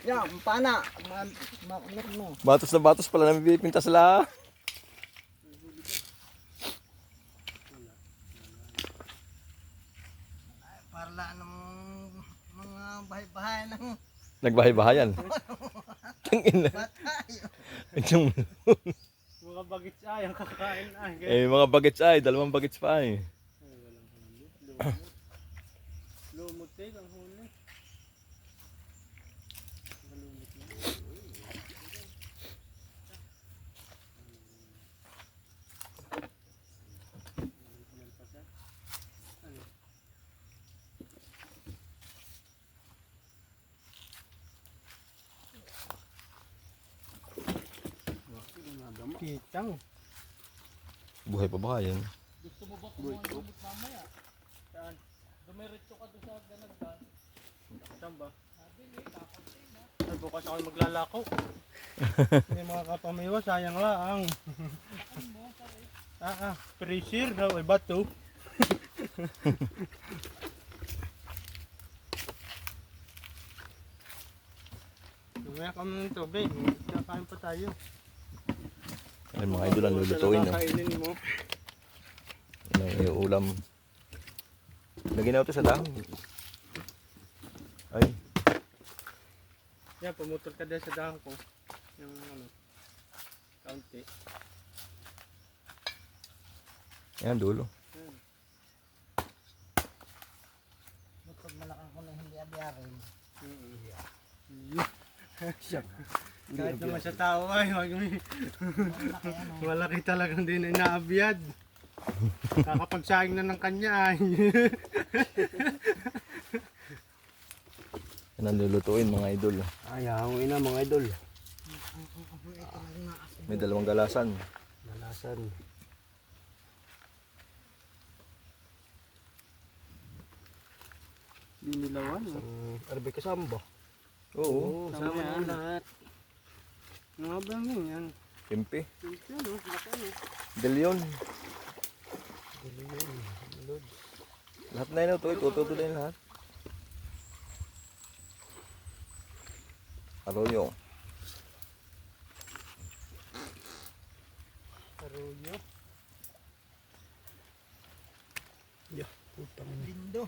Yan, pana. Makulit mo. Batos na batos pala namin pinipinta sila. Parla ng mga bahay-bahay ng Nagbahay-bahayan. Tangin na. batay. Mga bagets ay, ang kakain ay. Eh, mga bagets ay, dalawang bagets pa eh. Walang huli. Lumot. Lumot tayo ang huli. Lumot na. Kitang. Buhay pa ba yan? Gusto mo ba kumuha ng lumot mamaya? Saan? Dumiretso ka doon sa ganagdan. Saan ba? Ay, bukas ako maglalako. Hindi mga kapamiwa, sayang lang. Pressure daw, ay bato. Lumaya kami ng tubig, kakain pa tayo. Ay, mga idol ang lulutuin. No? Kainin mo. Yung ulam. Lagyan na ito sa dahon. Ay, Yan, pumutol ka dyan sa dahon ko. Yung ano, kaunti. yan dulo. Bukod malakang ko na hindi abiyarin. Kahit naman sa tao ay, Malaki ano. malaki talagang din inaabiyad. Kakapagsaing na ng kanya ay. Yan ang lulutuin mga idol. Ay, hangin na mga idol. May dalawang galasan. Nalasan. Dinilawan. Arbe kasama ba? Oo. Sama yan lahat. Mga bang yan? Kimpi. Ano? Laki ano? Delyon. Lahat na yun ito. Itututo na yun lahat. Arroyo. Arroyo. Yeah, putang ina. Lindo.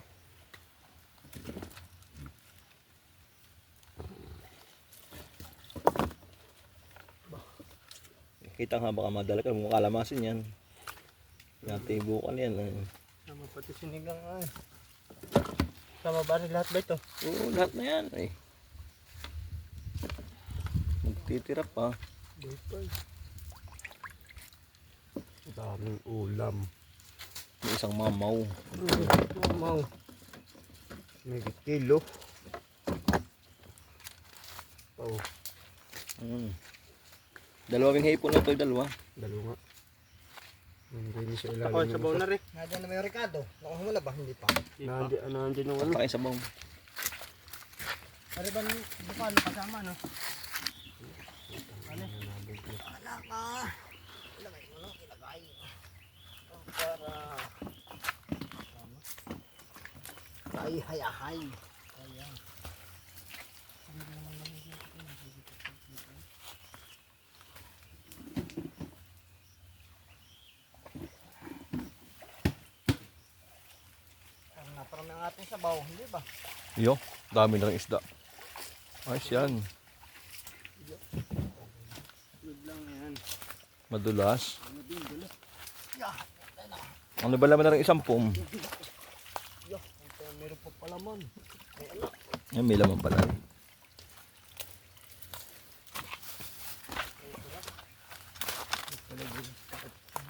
Kita nga baka madala ka. Mukha kalamasin yan. Natibukan yan. Sama pati sinigang ay. Sama ba rin lahat ba ito? Oo, lahat na yan. Ay. Magtitira pa. Bipay. Daming ulam. May isang mamaw. Mamaw. May kilo. Oh, Dalawang hipon na ito. Dalawa. dalawa. Hindi siya ilalim. Ako, sabaw na rin. Nandiyan na may Ricardo. Nakuha mo na ba? Hindi pa. Nandiyan yung ano. Pakain sabaw. Ano ba bukal kasama no? Wala ka. Ilagay mo no? Ilagay. Para ay hayahay. Ayan. Naparami ang ating sabaw, hindi ba? Yo, dami na rin isda. Ayos yan. Good lang yan. Madulas. Yeah. Ano ba laman na rin isang pum? Yo, meron pa pala man. Ay anak. Ay, may laman pala.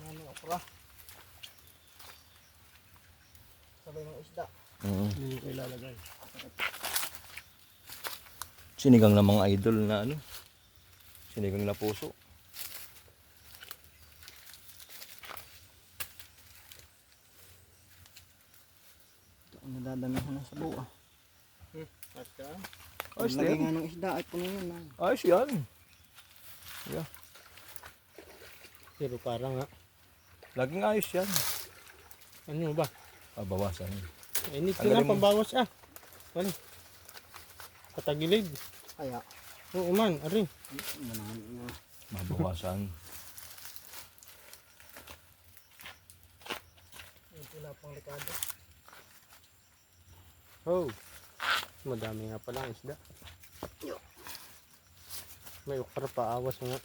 Ano okra? Sabay ng isda. Hindi ko ilalagay. Sinigang na mga idol na ano. Sinigang na puso. Ito ang nadadamihan ng sabaw ah. Basta. Ayos Lagay yan. nga ng isda at puno yun ah. Ayos yan. Yeah. Pero parang nga. Laging ayos yan. Ano ba? Babawasan. Init ko Tanggalin lang, mo. pambawas ah. Ano? Patagilid. Kaya, Oo man, arin. manang nga. Mabukasan. Yung pula pang likado. Oh. Madami nga pala ang isda. May ukra pa, awas nga.